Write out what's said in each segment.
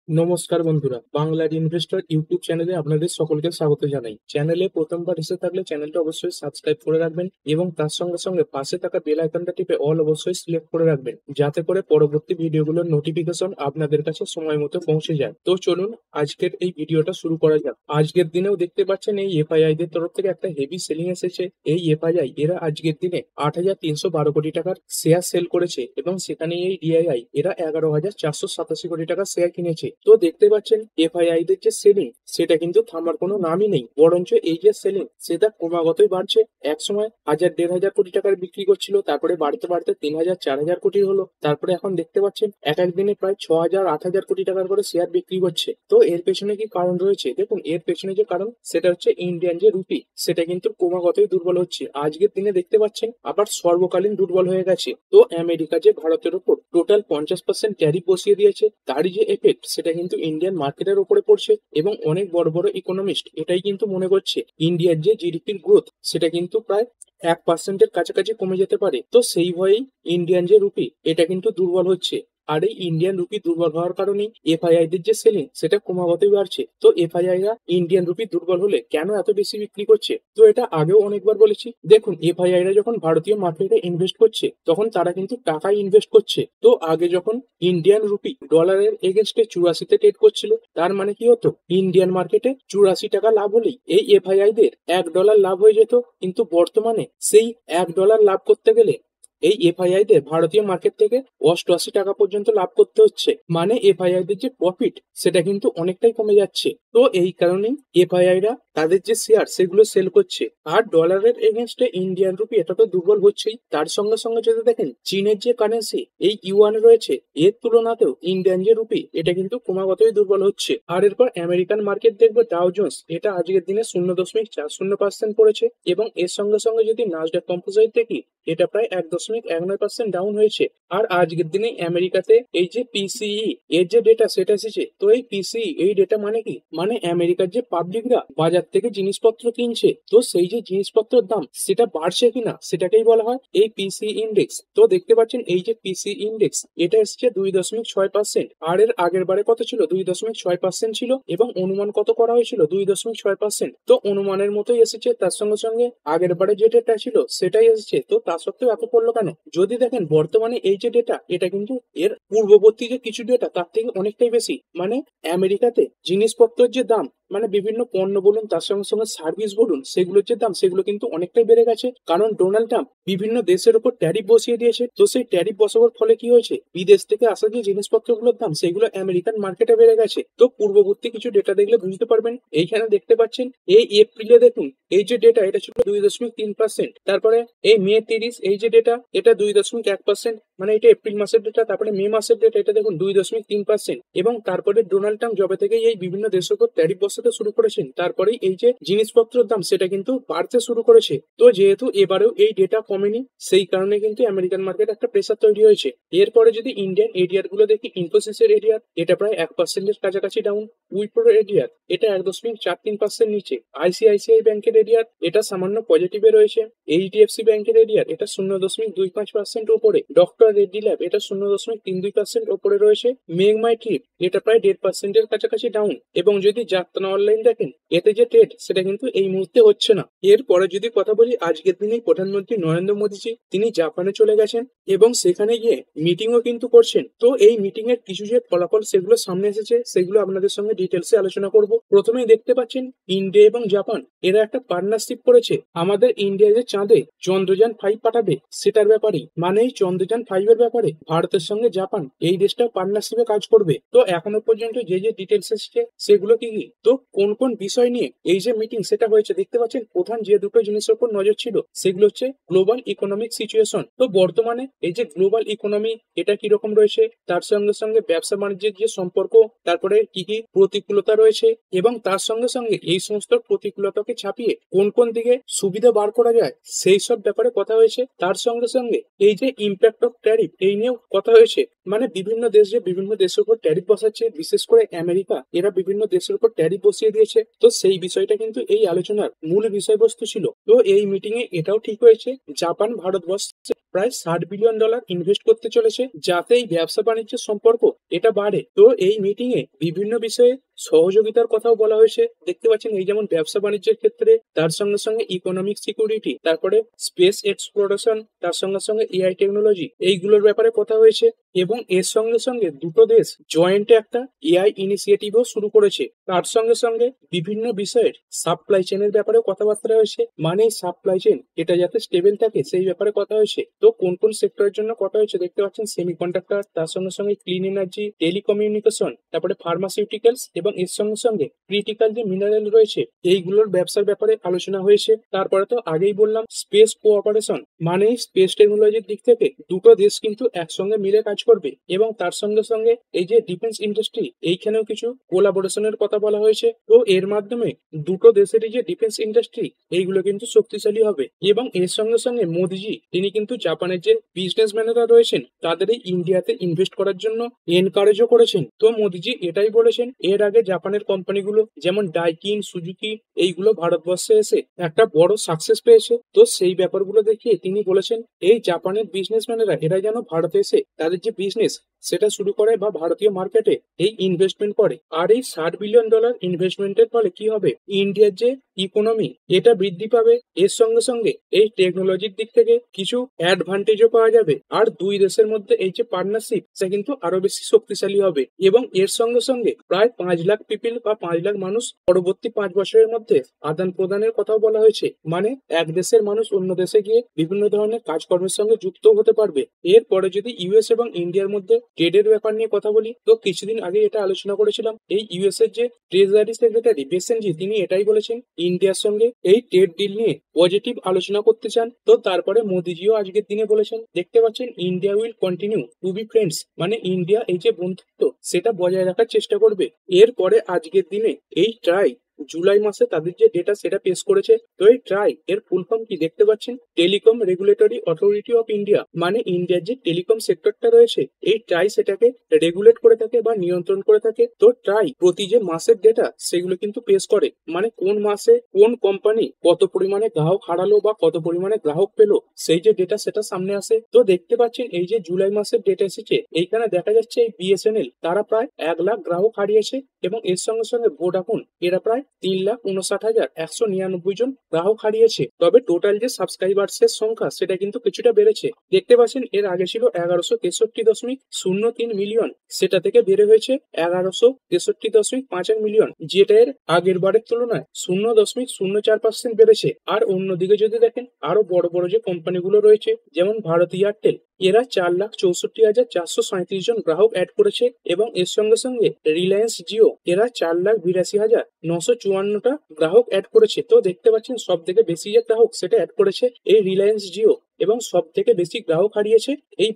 নমস্কার বন্ধুরা, বাংলার ইনভেস্টর ইউটিউব চ্যানেলে আপনাদের সকলকে স্বাগত জানাই। চ্যানেলে প্রথমবার এসে থাকলে চ্যানেলটা অবশ্যই সাবস্ক্রাইব করে রাখবেন এবং তার সঙ্গে সঙ্গে পাশে থাকা বেল আইকনটা টিপে অল অবশ্যই সিলেক্ট করে রাখবেন, যাতে করে পরবর্তী ভিডিওগুলোর নোটিফিকেশন আপনাদের কাছে সময় মতো পৌঁছে যায়। তো চলুন আজকের এই ভিডিওটা শুরু করা যাক। আজকের দিনেও দেখতে পাচ্ছেন এই এফআইআই দের তরফ থেকে একটা হেভি সেলিং এসেছে। এই এফআইআই এরা আজকের দিনে 8,312 কোটি টাকার শেয়ার সেল করেছে এবং সেখানে এই ডিআইআই এরা 11,487 কোটি টাকার শেয়ার কিনেছে। তো দেখতে পাচ্ছেন এফআইআই দের যে সেলিং সেটা কিন্তু থামার কোনো নামই নেই, বরঞ্চ এই যে সেলিং সেটা ক্রমাগতই বাড়ছে। এক সময় 1,000-1,500 কোটি টাকার বিক্রি করছিল, তারপরে বাড়তে বাড়তে 3,000-4,000 কোটি হলো, তারপরে এখন দেখতে পাচ্ছেন এক এক দিনে প্রায় 6,000-8,000 কোটি টাকার করে শেয়ার বিক্রি করছে। তো এর পেছনে কি কারণ রয়েছে? দেখুন, এর পেছনে যে কারণ সেটা হচ্ছে ইন্ডিয়ান যে রুপি সেটা কিন্তু ক্রমাগতই দুর্বল হচ্ছে। আজকের দিনে দেখতে পাচ্ছেন আবার সর্বকালীন দুর্বল হয়ে গেছে। তো আমেরিকা যে ভারতের উপর টোটাল 50% ট্যারিফ বসিয়ে দিয়েছে, তারই যে এফেক্ট সেটা কিন্তু ইন্ডিয়ান মার্কেটের উপরে পড়ছে এবং অনেক বড় বড় ইকোনমিস্ট এটাই কিন্তু মনে করছে ইন্ডিয়ার যে জিডিপির গ্রোথ সেটা কিন্তু প্রায় 1%-এর কাছাকাছি কমে যেতে পারে। তো সেই ভয়েই ইন্ডিয়ান যে রুপি এটা কিন্তু দুর্বল হচ্ছে। আর এই ইন্ডিয়ান রুপি দুর্বল হওয়ার কারণেই এফআইআই দের যে সেলিং সেটা ক্রমাগতই বাড়ছে। তো এফআইআই রা ইন্ডিয়ান রুপি দুর্বল হলে কেন এত বেশি বিক্রি করছে, তো এটা আগেও অনেকবার বলেছি। দেখুন, এফআইআই রা যখন ভারতীয় মার্কেটে ইনভেস্ট করছে তখন তারা কিন্তু টাকা ইনভেস্ট করছে। তো আগে যখন ইন্ডিয়ান রুপি ডলারের এগেনস্টে 84-তে ট্রেড করছিল, তার মানে কি হতো, ইন্ডিয়ান মার্কেটে 84 টাকা লাভ হলেই এই এফআইআই দের $1 লাভ হয়ে যেত। কিন্তু বর্তমানে সেই $1 লাভ করতে গেলে এই এফআইআই দের ভারতীয় মার্কেট থেকে 88 টাকা পর্যন্ত লাভ করতে হচ্ছে। মানে এফআইআই দের যে প্রফিট সেটা কিন্তু অনেকটাই কমে যাচ্ছে। তো এই কারণেই এফআইআই রা তাদের যে শেয়ার সেগুলো সেল করছে। আর ডলারের এগেনস্টে ইন্ডিয়ান রুপি এটা তো দুর্বল হচ্ছেই, তার সঙ্গে সঙ্গে যদি দেখেন চীনের যে কারেন্সি এই ইউয়ান রয়েছে এর তুলনাতেও ইন্ডিয়ান যে রুপি এটা কিন্তু ক্রমাগতই দুর্বল হচ্ছে। আর এরপর আমেরিকান মার্কেট দেখবে ডাও জোন্স এটা আজকের দিনে 0.40% পড়েছে এবং এর সঙ্গে সঙ্গে যদি নাসডাক কম্পোজিট দেখি এটা প্রায় 1.19% ডাউন হয়েছে। আর আজকের দিনে আমেরিকাতে এই যে পিসিই এর যে ডেটা সেটা এসেছে। তো এই পিসিই এই ডেটা মানে কি, মানে আমেরিকার যে পাবলিকরা বাজার থেকে জিনিসপত্র কিনছে, তো সেই যে জিনিসপত্রের দাম সেটা বাড়ছে কিনা সেটাকেই বলা হয় এই পিসি ইন্ডেক্স। তো দেখতে পাচ্ছেন এই যে পিসি ইন্ডেক্স এটা এসেছে 2.6%। আর এর আগের বারে কত ছিল, 2.6% ছিল এবং অনুমান কত করা হয়েছিল, 2.6%। তো অনুমানের মতোই এসেছে, তার সঙ্গে সঙ্গে আগের বারে যে ডেটা ছিল সেটাই এসেছে। তো তা সত্ত্বেও এত পড়লো কেন? যদি দেখেন বর্তমানে এই যে ডেটা এটা কিন্তু এর পূর্ববর্তী যে কিছু ডেটা তার থেকে অনেকটাই বেশি। মানে আমেরিকাতে জিনিসপত্রের যে দাম, মানে বিভিন্ন পণ্য বলুন তার সঙ্গে সঙ্গে সার্ভিস বলুন সেগুলোর যে দাম সেগুলো কিন্তু অনেকটাই বেড়ে গেছে। কারণ ডোনাল্ড ট্রাম্প বিভিন্ন দেশের উপর ট্যারিফ বসিয়ে দিয়েছে। তো সেই ট্যারিফ বসাবার ফলে কি হয়েছে, বিদেশ থেকে আসা যে জিনিসপত্রগুলোর দাম সেগুলো আমেরিকান মার্কেটে বেড়ে গেছে। তো পূর্ববর্তী কিছু ডেটা দেখলে বুঝতে পারবেন। এইখানে দেখতে পাচ্ছেন এই এপ্রিলে দেখুন এই যে ডেটা এটা ছিল 2.3%। তারপরে এই মে 30 এই যে ডেটা এটা 2.1%, মানে এটা এপ্রিল মাসের ডেটা। তারপরে মে মাসের ডেটা এটা দেখুন 2.3%। এবং তারপরে ডোনাল্ড ট্রাম্প যবে থেকে এই বিভিন্ন দেশের উপর ট্যারিফ বসাতে শুরু করেছেন তারপরেই এই যে জিনিসপত্রের দাম সেটা কিন্তু বাড়তে শুরু করেছে। তো যেহেতু এবারেও এই ডেটা কমেনি সেই কারণে কিন্তু আমেরিকান মার্কেট একটা প্রেসার তৈরি হয়েছে। এরপরে যদি ইন্ডিয়ান এডিআর গুলো দেখি, ইনফোসিসের এডিআর এটা প্রায় 1%-এর কাছাকাছি ডাউন, উইপ্রোর এডিআর এটা 1.43% নিচে, আইসিআইসিআই ব্যাংকের এডিআর এটা সামান্য পজিটিভে রয়েছে, এইচডিএফসি ব্যাংকের এডিআর এটা 0.25% উপরে, ডক্টর রেড্ডি ল্যাব এটা 0.32% উপরে রয়েছে, মেঘমাই ট্রিপ এটা প্রায় 1.5%-এর কাছাকাছি ডাউন। এবং যদি যাত্রা অনলাইন দেখেন এতে যে ট্রেড সেটা কিন্তু এই মুহূর্তে হচ্ছে না। এরপরে যদি কথা বলি, আজকের দিনে প্রধানমন্ত্রী নরেন্দ্র মোদীজি তিনি জাপানে চলে গেছেন এবং সেখানে গিয়ে মিটিংও কিন্তু করছেন। তো এই মিটিং এর কিছু যে ফলাফল সেগুলো সামনে এসেছে সেগুলো আপনাদের সঙ্গে ডিটেলসে আলোচনা করব। প্রথমেই দেখতে পাচ্ছেন ইন্ডিয়া এবং জাপান এরা একটা পার্টনারশিপ করেছে আমাদের ইন্ডিয়া যে চাঁদে চন্দ্রযান 5 পাঠাবে সেটার ব্যাপারে। মানে এই চন্দ্রযান 5 এর ব্যাপারে ভারতের সঙ্গে জাপান এই দেশটা পার্টনারশিপে কাজ করবে। তো এখনো পর্যন্ত যে যে ডিটেলস এসেছে সেগুলো কি কি, তো কোন কোন বিষয় নিয়ে এই যে মিটিং সেটা হয়েছে দেখতে পাচ্ছেন। প্রধান যে দুটো জিনিসের উপর নজর ছিল সেগুলো হচ্ছে গ্লোবাল ইকোনমিক সিচুয়েশন। তো বর্তমানে এই যে গ্লোবাল ইকোনমি এটা কিরকম রয়েছে, তার সঙ্গে সঙ্গে ব্যবসা বাণিজ্যের যে সম্পর্ক, তারপরে কি কি প্রতিকূলতা রয়েছে এবং তার সঙ্গে সঙ্গে এই সমস্ত প্রতিকূলতাকে ছাপিয়ে কোন কোন দিকে সুবিধা বার করা যায় সেই সব ব্যাপারে কথা হয়েছে। তার সঙ্গে সঙ্গে এই যে ইম্প্যাক্ট অফ ট্যারিফ এই নিয়েও কথা হয়েছে। মানে বিভিন্ন দেশ যে বিভিন্ন দেশের উপর ট্যারিফ বসাচ্ছে, বিশেষ করে আমেরিকা এরা বিভিন্ন দেশের উপর ট্যারিফ বসিয়ে দিয়েছে। তো সেই বিষয়টা কিন্তু এই আলোচনার মূল বিষয়বস্তু ছিল। তো এই মিটিং এ এটাও ঠিক হয়েছে জাপান ভারতবর্ষে প্রায় $60 বিলিয়ন ইনভেস্ট করতে চলেছে, যাতে এই ব্যবসা বাণিজ্যের সম্পর্ক এটা বাড়ে। তো এই মিটিং এ বিভিন্ন বিষয়ে সহযোগিতার কথাও বলা হয়েছে। দেখতে পাচ্ছেন এই যেমন ব্যবসা বাণিজ্যের ক্ষেত্রে, তার সঙ্গে সঙ্গে ইকোনমিক সিকিউরিটি, তারপরে স্পেস এক্সপ্লোরেশন, তার সঙ্গে সঙ্গে এআই টেকনোলজি, এইগুলোর ব্যাপারে কথা হয়েছে। এবং এর সঙ্গে সঙ্গে দুটো দেশ জয়েন্টে একটা এআই ইনিশিয়েটিভও শুরু করেছে। তার সঙ্গে সঙ্গে বিভিন্ন বিষয়ের সাপ্লাই চেনের ব্যাপারেও কথাবার্তা হয়েছে, মানে সাপ্লাই চেন এটা যাতে স্টেবল থাকে সেই ব্যাপারে কথা হয়েছে। তো কোন কোন সেক্টরের জন্য কথা হয়েছে দেখতে পাচ্ছেন, সেমিকন্ডাক্টর, তার সঙ্গে সঙ্গে ক্লিন এনার্জি, টেলিকমিউনিকেশন, তারপরে ফার্মাসিউটিক্যালস এবং এর সঙ্গে সঙ্গে ক্রিটিক্যাল যে মিনারেল রয়েছে এইগুলোর ব্যবসার ব্যাপারে আলোচনা হয়েছে। তারপরে তো আগেই বললাম স্পেস কোঅপারেশন, মানে স্পেস টেকনোলজির দিক থেকে দুটো দেশ কিন্তু একসঙ্গে মিলে কাজ করবে। এবং তার সঙ্গে সঙ্গে এই যে ডিফেন্স ইন্ডাস্ট্রি, এইখানেও কিছু কোলাবোরেশনের কথা বলা হয়েছে। তো এর মাধ্যমে দুটো দেশেরই যে ডিফেন্স ইন্ডাস্ট্রি এইগুলো কিন্তু শক্তিশালী হবে। এবং এর সঙ্গে সঙ্গে মোদিজি তিনি কিন্তু জাপানের যে বিজনেসম্যানেরা রয়েছেন তাদের এই ইন্ডিয়াতে ইনভেস্ট করার জন্য এনকারেজও করেছেন। তো মোদিজি এটাই বলেছেন, এর আগে জাপানের কোম্পানিগুলো যেমন ডাইকিন, সুজুকি এইগুলো ভারতবর্ষে এসে একটা বড় সাকসেস পেয়েছে। তো সেই ব্যাপারগুলো দেখিয়ে তিনি বলেছেন এই জাপানের বিজনেসম্যানেরা এরা যেন ভারতে এসে তাদের যে বিজনেস সেটা শুরু করে বা ভারতীয় মার্কেটে এই ইনভেস্টমেন্ট করে। আর এই $60 বিলিয়ন ইনভেস্টমেন্টের ফলে কি হবে, ইন্ডিয়ার যে ইকোনমি এটা বৃদ্ধি পাবে। এর সঙ্গে সঙ্গে এই টেকনোলজির দিক থেকে কিছু অ্যাডভান্টেজও পাওয়া যাবে। আর দুই দেশের মধ্যে এই যে পার্টনারশিপ সেটা কিন্তু আরো বেশি শক্তিশালী হবে। এবং এর সঙ্গে সঙ্গে প্রায় 5 লাখ পিপল বা 5 লাখ মানুষ পরবর্তী 5 বছরের মধ্যে আদান প্রদানের কথাও বলা হয়েছে, মানে এক দেশের মানুষ অন্য দেশে গিয়ে বিভিন্ন ধরনের কাজকর্মের সঙ্গে যুক্ত হতে পারবে। এরপরে যদি ইউএস এবং ইন্ডিয়ার মধ্যে ট্রেডের ব্যাপার নিয়ে কথা বলি, তো কিছুদিন আগে এটা আলোচনা করেছিলাম, এই ইউএস এর যে ট্রেজারি সেক্রেটারি বেসেনজি তিনি এটাই বলেছেন ইন্ডিয়ার সঙ্গে এই ট্রেড ডিল নিয়ে পজিটিভ আলোচনা করতে চান। তো তারপরে মোদিজিও আজকের দিনে বলেছেন, দেখতে পাচ্ছেন India will continue to be friends, মানে ইন্ডিয়া এই যে বন্ধুত্ব সেটা বজায় রাখার চেষ্টা করবে। এরপরে আজকের দিনে এই ট্রাই জুলাই মাসে তাদের যে ডেটা সেটা পেশ করেছে। তো এই ট্রাই এর ফুল ফর্ম কি দেখতে পাচ্ছেন, telecom regulatory authority of India, মানে ইন্ডিয়ার যে টেলিকম সেক্টরটা রয়েছে এই ট্রাই সেটাকে রেগুলেট করে থাকে বা নিয়ন্ত্রণ করে থাকে। তো ট্রাই প্রতি যে মাসের ডেটা সেগুলো কিন্তু পেশ করে, মানে কোন মাসে কোন কোম্পানি কত পরিমাণে গ্রাহক হারালো বা কত পরিমাণে গ্রাহক পেলো সেই যে ডেটা সেটা সামনে আসে। তো দেখতে পাচ্ছেন এই যে জুলাই মাসের ডেটা এসেছে এইখানে দেখা যাচ্ছে এই বিএসএনএল তারা প্রায় 1 লাখ গ্রাহক হারিয়েছে এবং এর সঙ্গে সঙ্গে ভোডাফোন এরা প্রায় 3,59,199 জন গ্রাহক হারিয়েছে। তবে টোটাল যে সাবস্ক্রাইবার্স এর সংখ্যা সেটা কিন্তু কিছুটা বেড়েছে। দেখতে পাচ্ছেন এর আগে ছিল 1163.03 মিলিয়ন, সেটা থেকে বেড়ে হয়েছে 1163.51 মিলিয়ন, যেটা এর আগের বারের তুলনায় 0.04% বেড়েছে। আর অন্যদিকে যদি দেখেন আরো বড় বড় যে কোম্পানিগুলো রয়েছে যেমন ভারত এয়ারটেল, এরা 4,64,437 জন গ্রাহক অ্যাড করেছে। এবং এর সঙ্গে সঙ্গে রিলায়েন্স জিও এরা 4,82,954টা গ্রাহক অ্যাড করেছে। তো দেখতে পাচ্ছেন সব থেকে বেশি যে গ্রাহক সেটা অ্যাড করেছে এই রিলায়েন্স জিও, এবং সব থেকে বেশি গ্রাহক হারিয়েছে এই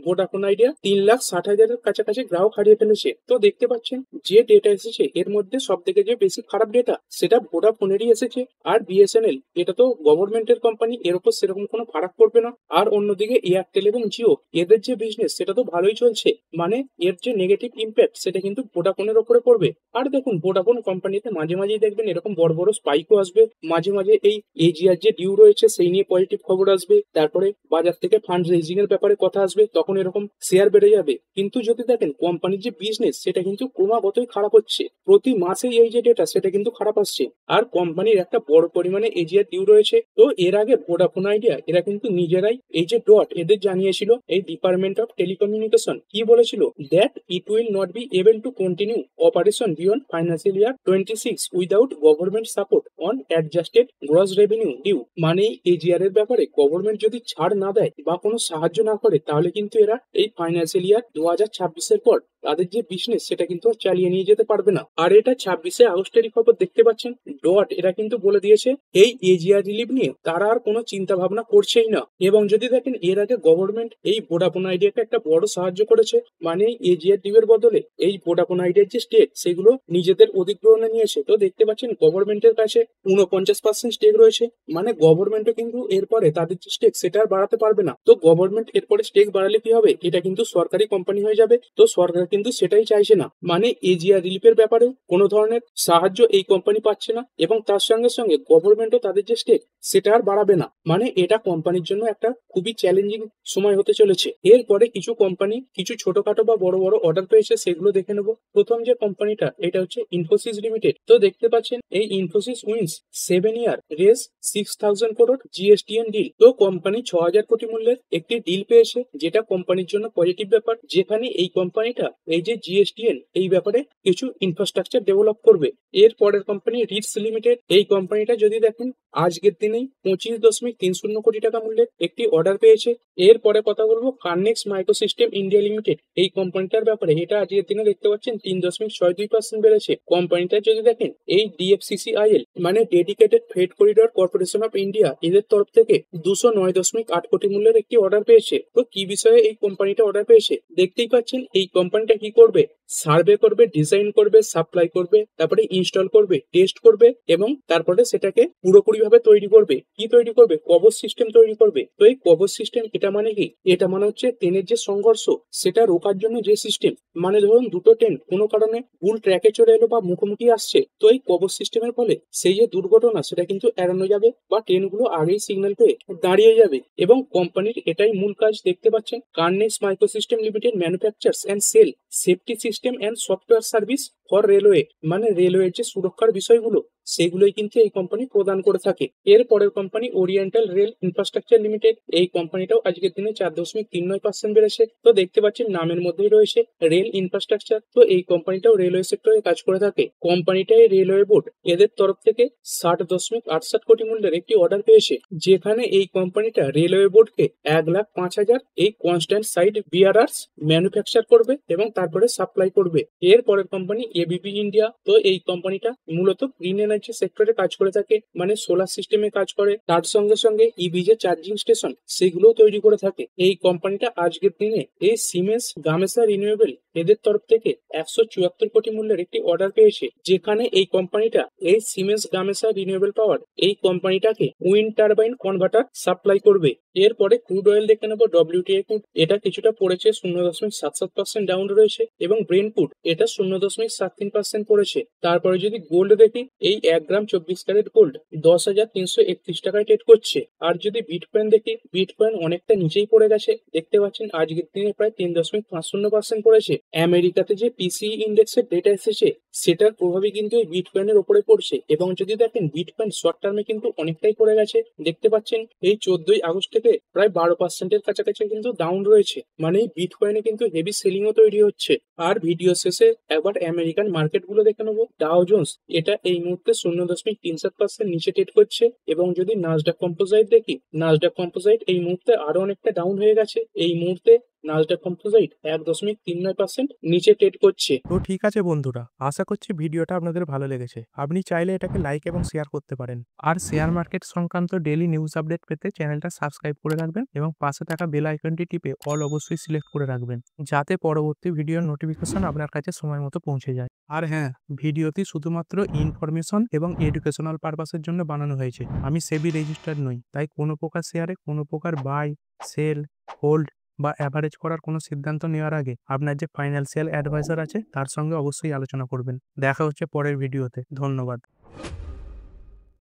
ভোডাফোন আইডিয়া 3,60,000-এর কাছাকাছি গ্রাহক হারিয়ে ফেলেছে। তো দেখতে পাচ্ছেন যে ডেটা এসেছে এর মধ্যে সব থেকে যে বেশি খারাপ ডেটা সেটা ভোডাফোনেরই এসেছে। আর বিএসএনএল এটা তো গভর্নমেন্টের কোম্পানি, এর উপর সেরকম কোনো ফারাক পড়বে না। আর অন্যদিকে এয়ারটেল এবং জিও এদের যে বিজনেস সেটা তো ভালোই চলছে, মানে এর যে নেগেটিভ ইম্প্যাক্ট সেটা কিন্তু ভোডাফোনের উপরে পড়বে। আর দেখুন ভোডাফোন কোম্পানিতে মাঝে মাঝেই দেখবেন এরকম বড় বড় স্পাইকও আসবে, মাঝে মাঝে এই এজিআর যে ডিউ রয়েছে সেই নিয়ে পজিটিভ খবর আসবে, তারপরে বাজার থেকে ফান্ড রেজিং এর ব্যাপারে কথা আসবে, তখন এরকম শেয়ার বেড়ে যাবে। কিন্তু যদি দেখেন কোম্পানির যে বিজনেস সেটা কিন্তু ক্রমাগতই খারাপ হচ্ছে, প্রতি মাসে এই যে ডেটা সেটা কিন্তু খারাপ আসছে। আর কোম্পানির একটা বড় পরিমাণে এজিআর ডিউ রয়েছে। তো এর আগে ভোডাফোন আইডিয়া এরা কিন্তু নিজেরাই এই যে ডট এদের জানিয়েছিল এই ডিপার্টমেন্ট অফ টেলিকমিউনিকেশন, কি বলেছিল, that it will not be able to continue operation beyond financial year 26 without government support on adjusted gross revenue due, মানে এজিআর এর ব্যাপারে গভর্নমেন্ট যদি ছাড় না দেয় বা কোনো সাহায্য না করে তাহলে কিন্তু এরা এই ফাইন্যান্সিয়াল ইয়ার 2026-এর পর তাদের যে বিজনেস সেটা কিন্তু আর চালিয়ে নিয়ে যেতে পারবে না। আর এটা 26শে আগস্টেরই খবর, দেখতে পাচ্ছেন ডট এরা কিন্তু বলে দিয়েছে এই এজিআর রিলিভ নিয়ে তারা আর কোনো চিন্তা ভাবনা করছেই না। এবং যদি দেখেন এর আগে গভর্নমেন্ট এই ভোডাফোন আইডিয়াকে একটা বড় সাহায্য করেছে, মানে এজিআর ডিউ এর বদলে এই ভোডাফোন আইডিয়ার যে স্টেক সেগুলো নিজেদের অধিগ্রহণে নিয়েছে। তো দেখতে পাচ্ছেন গভর্নমেন্টের কাছে 49% স্টেক রয়েছে, মানে গভর্নমেন্টও কিন্তু এরপরে তাদের যে স্টেক সেটা আর বাড়াতে পারবে না। তো গভর্নমেন্ট এরপরে স্টেক বাড়ালে কি হবে, এটা কিন্তু সরকারি কোম্পানি হয়ে যাবে। তো সরকার কিন্তু সেটাই চাইছে না। মানে এজিআর রিলিফের ব্যাপারেও কোনো ধরনের সাহায্য এই কোম্পানি পাচ্ছে না, এবং তার সঙ্গে সঙ্গে গভর্নমেন্টও তাদের যে স্টেক সেটা আর বাড়াবে না। মানে এটা কোম্পানির জন্য একটা খুবই চ্যালেঞ্জিং সময় হতে চলেছে। এরপরে কিছু কোম্পানি কিছু ছোটখাটো বা বড় বড় অর্ডার পেয়েছে, সেগুলো দেখে নেবো। প্রথম যে কোম্পানিটা, এটা হচ্ছে ইনফোসিস লিমিটেড। তো দেখতে পাচ্ছেন এই ইনফোসিস উইন্স 7 ইয়ার রেস 6,000 crore জিএসটিএন ডিল। তো কোম্পানি 6,000 কোটি মূল্যের একটি ডিল পেয়েছে, যেটা কোম্পানির জন্য পজিটিভ ব্যাপার, যেখানে এই কোম্পানিটা এই যে জিএসটিএন এই ব্যাপারে কিছু ইনফ্রাস্ট্রাকচার ডেভেলপ করবে। এর পরের কোম্পানি রিটস লিমিটেড। এই কোম্পানিটা যদি দেখেন আজকের দিনেই 25.30 কোটি টাকা মূল্যের একটি অর্ডার পেয়েছে। এরপরে কথা বলবো কার্নেক্স মাইক্রোসিস্টেম ইন্ডিয়া লিমিটেড। এই কোম্পানিটার ব্যাপারে, এটা আজকের দিনে দেখতে পাচ্ছেন 3.62% বেড়েছে। কোম্পানিটা যদি দেখেন এই ডিএফসিসিআইএল মানে dedicated freight corridor corporation of India, এদের তরফ থেকে 209.8 কোটি মূল্যের একটি অর্ডার পেয়েছে। তো কি বিষয়ে এই কোম্পানিটা অর্ডার পেয়েছে দেখতেই পাচ্ছেন। এই কোম্পানিটা কি করবে, সার্ভে করবে, ডিজাইন করবে, সাপ্লাই করবে, তারপরে ইনস্টল করবে, টেস্ট করবে, এবং তারপরে সেটাকে পুরোপুরি ভাবে তৈরি করবে। কি তৈরি করবে, কবচ সিস্টেম তৈরি করবে। তো এই কবচ সিস্টেম এটা মানে কি, এটা মানে হচ্ছে ট্রেনের যে সংঘর্ষ সেটা রোকার জন্য যে সিস্টেম। মানে ধরুন দুটো ট্রেন কোনো কারণে ভুল ট্র্যাকে চলে এলো বা মুখোমুখি আসছে, তো এই কবচ সিস্টেমের ফলে সেই যে দুর্ঘটনা সেটা কিন্তু এড়ানো যাবে, বা ট্রেনগুলো আগেই সিগন্যাল পেয়ে দাঁড়িয়ে যাবে। এবং কোম্পানির এটাই মূল কাজ। দেখতে পাচ্ছেন Kernex microsystem limited manufactures and sell safety system and software service for railway. মানে রেলওয়ের যে সুরক্ষার বিষয়গুলো সেগুলোই কিন্তু এই কোম্পানি প্রদান করে থাকে। এর পরের company oriental rail infrastructure limited. এই কোম্পানিটাও আজকের দিনে 4.39% বেড়েছে। তো দেখতে পাচ্ছেন নামের মধ্যেই রয়েছে রেল ইনফ্রাস্ট্রাকচার। তো এই কোম্পানিটাও রেলওয়ে সেক্টরে কাজ করে থাকে। কোম্পানিটাই রেলওয়ে বোর্ড এদের তরফ থেকে 60.68 কোটি মূল্যের একটি অর্ডার পেয়েছে, যেখানে এই কোম্পানিটা রেলওয়ে বোর্ডকে 1,05,000 এই কনস্ট্যান্ট সাইড বিআরআরস ম্যানুফ্যাকচার করবে এবং তারপরে সাপ্লাই করবে। এর পরের কোম্পানি এবিবি ইন্ডিয়া। তো এই কোম্পানিটা মূলত গ্রিন এনার্জি সেক্টরে কাজ করে থাকে, মানে সোলার সিস্টেমে কাজ করে। তার সঙ্গে সঙ্গে ইভি যে চার্জিং স্টেশন সেগুলো তৈরি করে থাকে। এই কোম্পানিটা আজকের দিনে এই সিমেন্স গামেসা রিনিউয়েবল এদের তরফ থেকে 174 কোটি মূল্যের একটি অর্ডার পেয়েছে, যেখানে এই কোম্পানিটা এই সিমেন্স গামেসা রিনিউয়েবল পাওয়ার এই কোম্পানিটাকে উইন্ড টারবাইন কনভার্টার সাপ্লাই করবে। এরপরে ক্রুড অয়েল দেখে নেবো ডব্লিউটিআই ক্রুড। এটা কিছুটা পড়েছে, 0.77% ডাউন রয়েছে, এবং ব্রেন্ট ক্রুড এটা 0.73% পড়েছে। তারপরে যদি গোল্ড দেখি, এই 1 গ্রাম 24 ক্যারেট গোল্ড 10,331 টাকায় ট্রেড করছে। আর যদি বিটকয়েন দেখি, বিটকয়েন অনেকটা নিচেই পড়ে গেছে। দেখতে পাচ্ছেন আজকের দিনে প্রায় 3.50% পড়েছে। আমেরিকাতে যে পিসি ইন্ডেক্সের ডেটা এসেছে সেটার প্রভাবই কিন্তু এই বিটকয়েনের ওপরে পড়ছে। এবং যদি দেখেন বিটকয়েন শর্ট টার্মে কিন্তু অনেকটাই পড়ে গেছে। দেখতে পাচ্ছেন এই 14ই আগস্ট থেকে প্রায় 12%-এর কাছাকাছি কিন্তু ডাউন রয়েছে। মানে এই বিটকয়েনে কিন্তু হেভি সেলিংও তৈরি হচ্ছে। আর ভিডিও শেষে একবার আমেরিকান মার্কেট গুলো দেখে নেবো। ডাও জোন্স এটা এই মুহূর্তে 0.37% নিচে ট্রেড করছে। এবং যদি নাসডাক কম্পোজাইট দেখি, নাসডাক কম্পোজাইট এই মুহূর্তে আরো অনেকটা ডাউন হয়ে গেছে। এই মুহূর্তে নাসডাক কম্পোজাইট 1.39% নিচে ট্রেড করছে। তো ঠিক আছে বন্ধুরা, আশা করছি ভিডিওটা আপনাদের ভালো লেগেছে। আপনি চাইলে এটাকে লাইক এবং শেয়ার করতে পারেন। আর শেয়ার মার্কেট সংক্রান্ত ডেইলি নিউজ আপডেট পেতে চ্যানেলটা সাবস্ক্রাইব করে রাখবেন এবং পাশে থাকা বেল আইকনটি টিপে অল অবশ্যই সিলেক্ট করে রাখবেন, যাতে পরবর্তী ভিডিওর নোটিফিকেশন আপনার কাছে সময় মতো পৌঁছে যায়। আর হ্যাঁ, ভিডিওটি শুধুমাত্র ইনফরমেশন এবং এডুকেশনাল পারপাসের জন্য বানানো হয়েছে। আমি সেবি রেজিস্টার্ড নই, তাই কোনো প্রকার শেয়ারে কোনো প্রকার বাই, সেল, হোল্ড বা অ্যাভারেজ করার কোনো সিদ্ধান্ত নেওয়ার আগে আপনার যে ফাইন্যান্সিয়াল অ্যাডভাইজার আছে তার সঙ্গে অবশ্যই আলোচনা করবেন। দেখা হচ্ছে পরের ভিডিওতে। ধন্যবাদ।